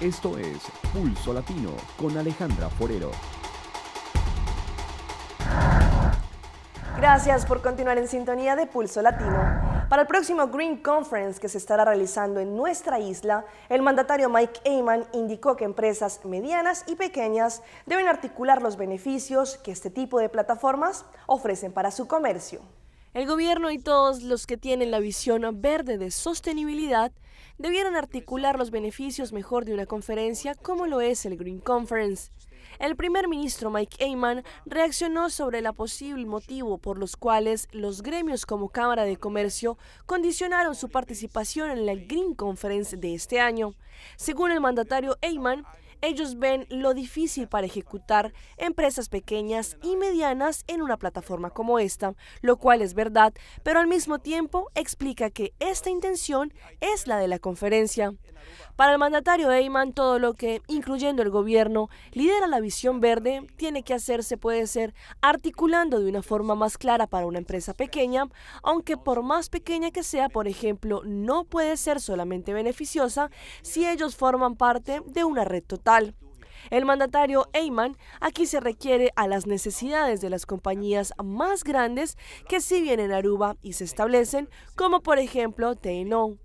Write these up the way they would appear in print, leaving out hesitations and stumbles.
Esto es Pulso Latino con Alejandra Forero. Gracias por continuar en sintonía de Pulso Latino. Para el próximo Green Conference que se estará realizando en nuestra isla, el mandatario Mike Eyman indicó que empresas medianas y pequeñas deben articular los beneficios que este tipo de plataformas ofrecen para su comercio. El gobierno y todos los que tienen la visión verde de sostenibilidad debieran articular los beneficios mejor de una conferencia como lo es el Green Conference. El primer ministro Mike Eyman reaccionó sobre el posible motivo por los cuales los gremios como Cámara de Comercio condicionaron su participación en la Green Conference de este año. Según el mandatario Eyman, ellos ven lo difícil para ejecutar empresas pequeñas y medianas en una plataforma como esta, lo cual es verdad, pero al mismo tiempo explica que esta intención es la de la conferencia. Para el mandatario Eyman, todo lo que, incluyendo el gobierno, lidera la visión verde, tiene que hacerse puede ser articulando de una forma más clara para una empresa pequeña, aunque por más pequeña que sea, por ejemplo, no puede ser solamente beneficiosa si ellos forman parte de una red total. El mandatario Eyman aquí se requiere a las necesidades de las compañías más grandes que sí vienen a Aruba y se establecen, como por ejemplo TNO,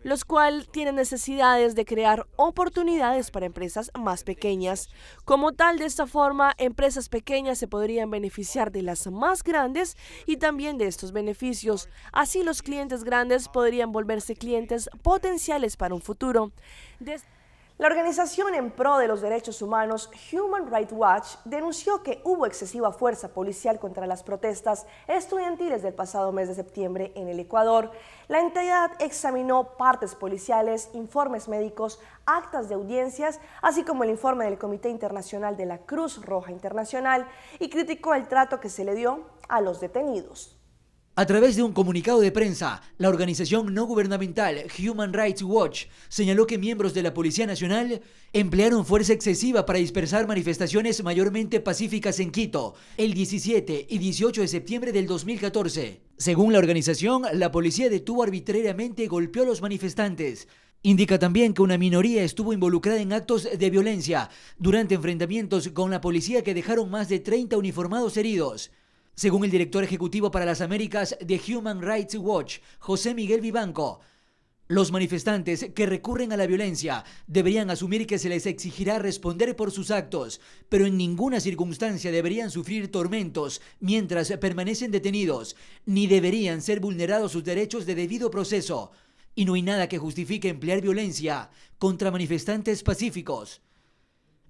los cuales tienen necesidades de crear oportunidades para empresas más pequeñas. Como tal, de esta forma, empresas pequeñas se podrían beneficiar de las más grandes y también de estos beneficios. Así, los clientes grandes podrían volverse clientes potenciales para un futuro. La organización en pro de los derechos humanos Human Rights Watch denunció que hubo excesiva fuerza policial contra las protestas estudiantiles del pasado mes de septiembre en el Ecuador. La entidad examinó partes policiales, informes médicos, actas de audiencias, así como el informe del Comité Internacional de la Cruz Roja Internacional y criticó el trato que se le dio a los detenidos. A través de un comunicado de prensa, la organización no gubernamental Human Rights Watch señaló que miembros de la Policía Nacional emplearon fuerza excesiva para dispersar manifestaciones mayormente pacíficas en Quito el 17 y 18 de septiembre del 2014. Según la organización, la policía detuvo arbitrariamente y golpeó a los manifestantes. Indica también que una minoría estuvo involucrada en actos de violencia durante enfrentamientos con la policía que dejaron más de 30 uniformados heridos. Según el director ejecutivo para las Américas de Human Rights Watch, José Miguel Vivanco, los manifestantes que recurren a la violencia deberían asumir que se les exigirá responder por sus actos, pero en ninguna circunstancia deberían sufrir tormentos mientras permanecen detenidos, ni deberían ser vulnerados sus derechos de debido proceso. Y no hay nada que justifique emplear violencia contra manifestantes pacíficos.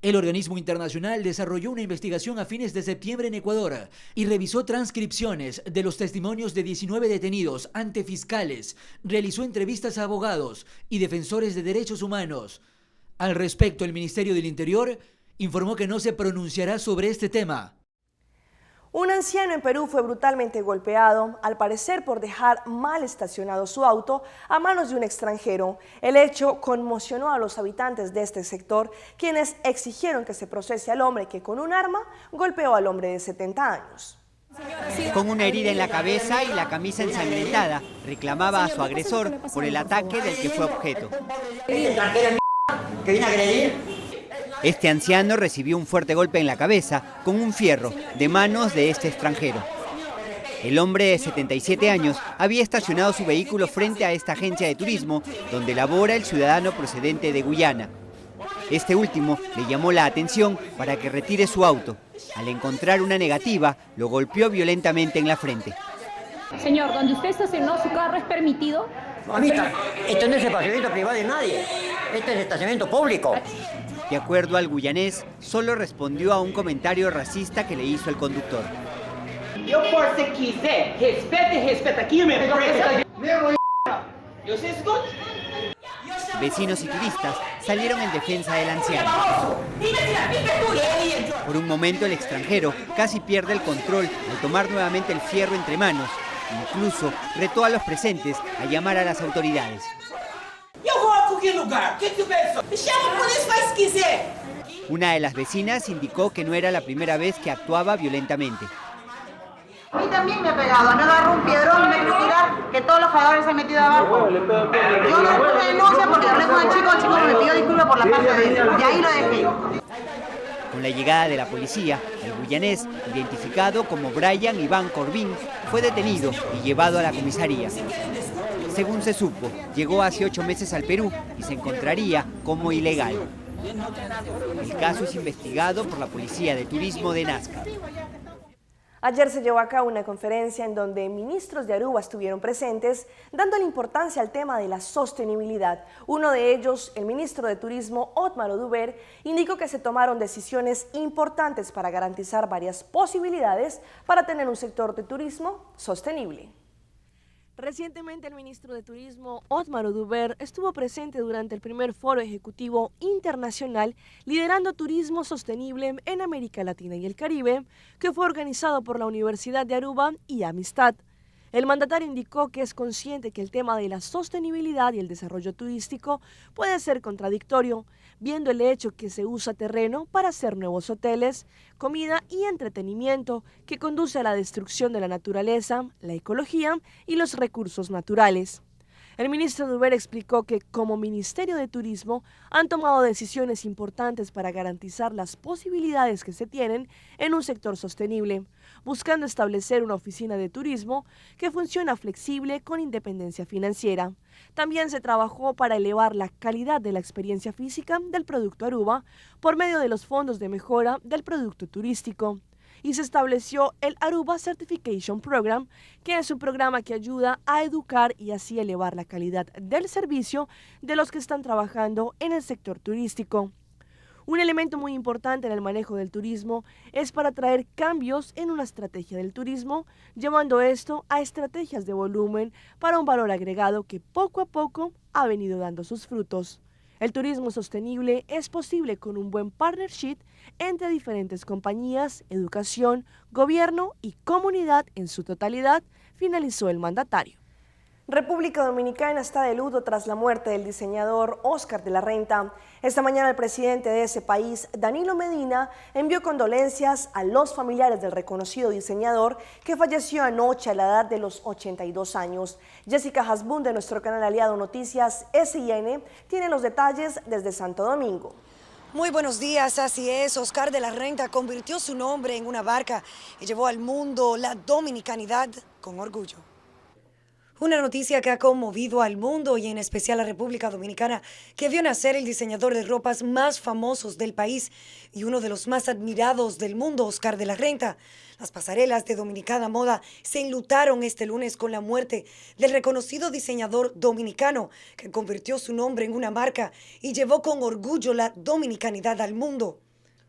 El organismo internacional desarrolló una investigación a fines de septiembre en Ecuador y revisó transcripciones de los testimonios de 19 detenidos ante fiscales, realizó entrevistas a abogados y defensores de derechos humanos. Al respecto, el Ministerio del Interior informó que no se pronunciará sobre este tema. Un anciano en Perú fue brutalmente golpeado, al parecer por dejar mal estacionado su auto a manos de un extranjero. El hecho conmocionó a los habitantes de este sector, quienes exigieron que se procese al hombre que con un arma golpeó al hombre de 70 años. Con una herida en la cabeza y la camisa ensangrentada, reclamaba a su agresor por el ataque del que fue objeto. Este anciano recibió un fuerte golpe en la cabeza con un fierro de manos de este extranjero. El hombre de 77 años había estacionado su vehículo frente a esta agencia de turismo donde labora el ciudadano procedente de Guyana. Este último le llamó la atención para que retire su auto. Al encontrar una negativa, lo golpeó violentamente en la frente. Señor, donde usted estacionó su carro es permitido. Mamita, esto no es estacionamiento privado de nadie, esto es estacionamiento público. De acuerdo al guyanés, solo respondió a un comentario racista que le hizo el conductor. Eu posso quiser, respeta aqui, meu Vecinos y turistas salieron en defensa del anciano. Por un momento el extranjero casi pierde el control al tomar nuevamente el fierro entre manos. Incluso retó a los presentes a llamar a las autoridades. Una de las vecinas indicó que no era la primera vez que actuaba violentamente. A mí también me ha pegado, me agarró un piedrón y me quiso tirar, que todos los jugadores se han metido abajo. Yo no puse denuncia porque hablé con el chico me pidió disculpas por la pasa de eso. Y ahí lo dejé. Con la llegada de la policía, el guyanés, identificado como Brian Iván Corbin, fue detenido y llevado a la comisaría. Según se supo, llegó hace 8 meses al Perú y se encontraría como ilegal. El caso es investigado por la Policía de Turismo de Nazca. Ayer se llevó a cabo una conferencia en donde ministros de Aruba estuvieron presentes, dándole importancia al tema de la sostenibilidad. Uno de ellos, el ministro de Turismo, Otmar Oduber, indicó que se tomaron decisiones importantes para garantizar varias posibilidades para tener un sector de turismo sostenible. Recientemente el ministro de Turismo, Otmar Oduber, estuvo presente durante el primer foro ejecutivo internacional liderando turismo sostenible en América Latina y el Caribe, que fue organizado por la Universidad de Aruba y Amistad. El mandatario indicó que es consciente que el tema de la sostenibilidad y el desarrollo turístico puede ser contradictorio, viendo el hecho que se usa terreno para hacer nuevos hoteles, comida y entretenimiento que conduce a la destrucción de la naturaleza, la ecología y los recursos naturales. El ministro Oduber explicó que como Ministerio de Turismo han tomado decisiones importantes para garantizar las posibilidades que se tienen en un sector sostenible, buscando establecer una oficina de turismo que funciona flexible con independencia financiera. También se trabajó para elevar la calidad de la experiencia física del producto Aruba por medio de los fondos de mejora del producto turístico. Y se estableció el Aruba Certification Program, que es un programa que ayuda a educar y así elevar la calidad del servicio de los que están trabajando en el sector turístico. Un elemento muy importante en el manejo del turismo es para traer cambios en una estrategia del turismo, llevando esto a estrategias de volumen para un valor agregado que poco a poco ha venido dando sus frutos. El turismo sostenible es posible con un buen partnership entre diferentes compañías, educación, gobierno y comunidad en su totalidad, finalizó el mandatario. República Dominicana está de luto tras la muerte del diseñador Oscar de la Renta. Esta mañana el presidente de ese país, Danilo Medina, envió condolencias a los familiares del reconocido diseñador que falleció anoche a la edad de los 82 años. Jessica Hasbun de nuestro canal aliado Noticias SIN tiene los detalles desde Santo Domingo. Muy buenos días, así es, Oscar de la Renta convirtió su nombre en una barca y llevó al mundo la dominicanidad con orgullo. Una noticia que ha conmovido al mundo y en especial a República Dominicana, que vio nacer el diseñador de ropas más famosos del país y uno de los más admirados del mundo, Oscar de la Renta. Las pasarelas de Dominicana Moda se enlutaron este lunes con la muerte del reconocido diseñador dominicano que convirtió su nombre en una marca y llevó con orgullo la dominicanidad al mundo.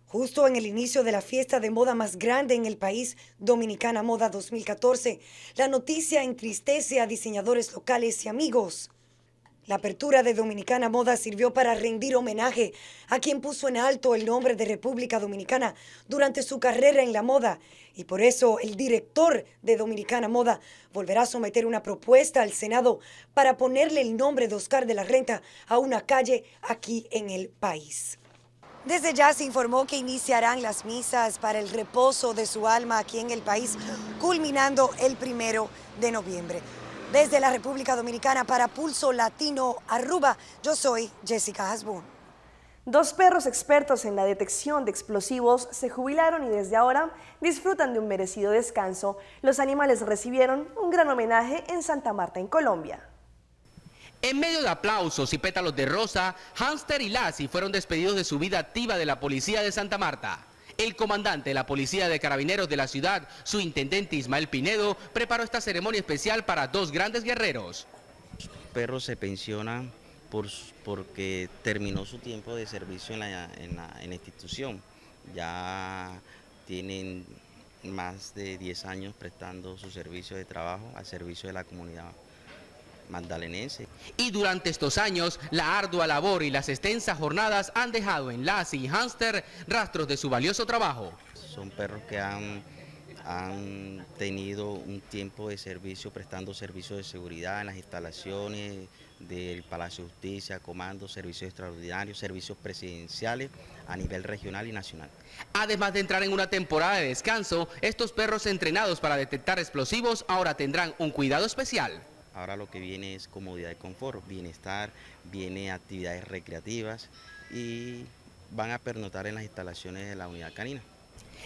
Justo en el inicio de la fiesta de moda más grande en el país, Dominicana Moda 2014, la noticia entristece a diseñadores locales y amigos. La apertura de Dominicana Moda sirvió para rendir homenaje a quien puso en alto el nombre de República Dominicana durante su carrera en la moda. Y por eso el director de Dominicana Moda volverá a someter una propuesta al Senado para ponerle el nombre de Oscar de la Renta a una calle aquí en el país. Desde ya se informó que iniciarán las misas para el reposo de su alma aquí en el país, culminando el 1 de noviembre. Desde la República Dominicana para Pulso Latino Aruba, yo soy Jessica Hasbun. 2 perros expertos en la detección de explosivos se jubilaron y desde ahora disfrutan de un merecido descanso. Los animales recibieron un gran homenaje en Santa Marta, en Colombia. En medio de aplausos y pétalos de rosa, Hamster y Lassie fueron despedidos de su vida activa de la policía de Santa Marta. El comandante de la Policía de Carabineros de la ciudad, su intendente Ismael Pinedo, preparó esta ceremonia especial para 2 grandes guerreros. Los perros se pensionan porque terminó su tiempo de servicio en la institución. Ya tienen más de 10 años prestando su servicio de trabajo al servicio de la comunidad magdalenense. Y durante estos años, la ardua labor y las extensas jornadas han dejado en Lassie y Hamster rastros de su valioso trabajo. Son perros que han tenido un tiempo de servicio, prestando servicios de seguridad en las instalaciones del Palacio de Justicia, comandos, servicios extraordinarios, servicios presidenciales a nivel regional y nacional. Además de entrar en una temporada de descanso, estos perros entrenados para detectar explosivos ahora tendrán un cuidado especial. Ahora lo que viene es comodidad y confort, bienestar, viene actividades recreativas y van a pernoctar en las instalaciones de la unidad canina.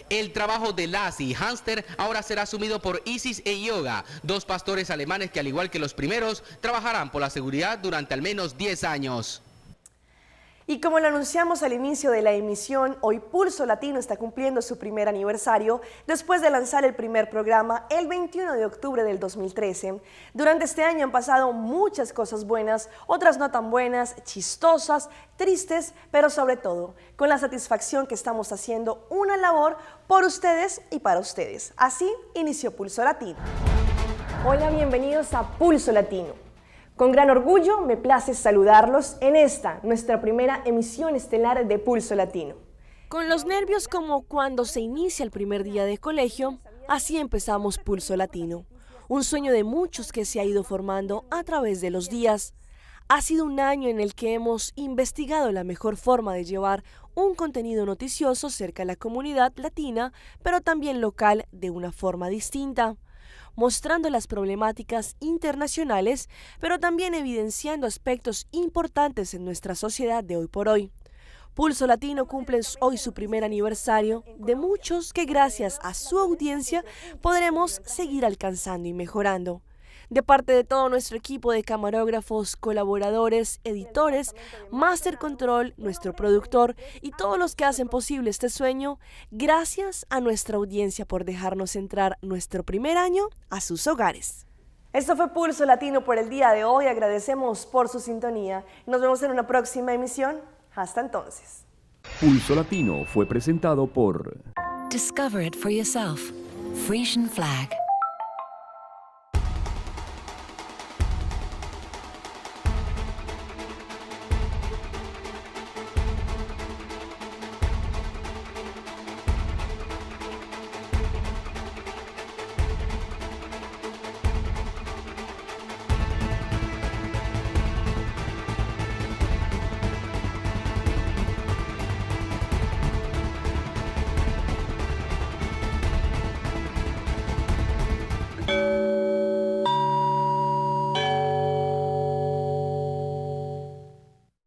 El trabajo de Lassie y Hamster ahora será asumido por Isis e Yoga, dos pastores alemanes que al igual que los primeros, trabajarán por la seguridad durante al menos 10 años. Y como lo anunciamos al inicio de la emisión, hoy Pulso Latino está cumpliendo su primer aniversario después de lanzar el primer programa el 21 de octubre del 2013. Durante este año han pasado muchas cosas buenas, otras no tan buenas, chistosas, tristes, pero sobre todo con la satisfacción que estamos haciendo una labor por ustedes y para ustedes. Así inició Pulso Latino. Hola, bienvenidos a Pulso Latino. Con gran orgullo me place saludarlos en esta, nuestra primera emisión estelar de Pulso Latino. Con los nervios como cuando se inicia el primer día de colegio, así empezamos Pulso Latino. Un sueño de muchos que se ha ido formando a través de los días. Ha sido un año en el que hemos investigado la mejor forma de llevar un contenido noticioso cerca de la comunidad latina, pero también local de una forma distinta, mostrando las problemáticas internacionales, pero también evidenciando aspectos importantes en nuestra sociedad de hoy por hoy. Pulso Latino cumple hoy su primer aniversario, de muchos que gracias a su audiencia podremos seguir alcanzando y mejorando. De parte de todo nuestro equipo de camarógrafos, colaboradores, editores, Master Control, nuestro productor y todos los que hacen posible este sueño, gracias a nuestra audiencia por dejarnos entrar nuestro primer año a sus hogares. Esto fue Pulso Latino por el día de hoy. Agradecemos por su sintonía. Nos vemos en una próxima emisión. Hasta entonces. Pulso Latino fue presentado por Discover it for yourself. Frisian Flag.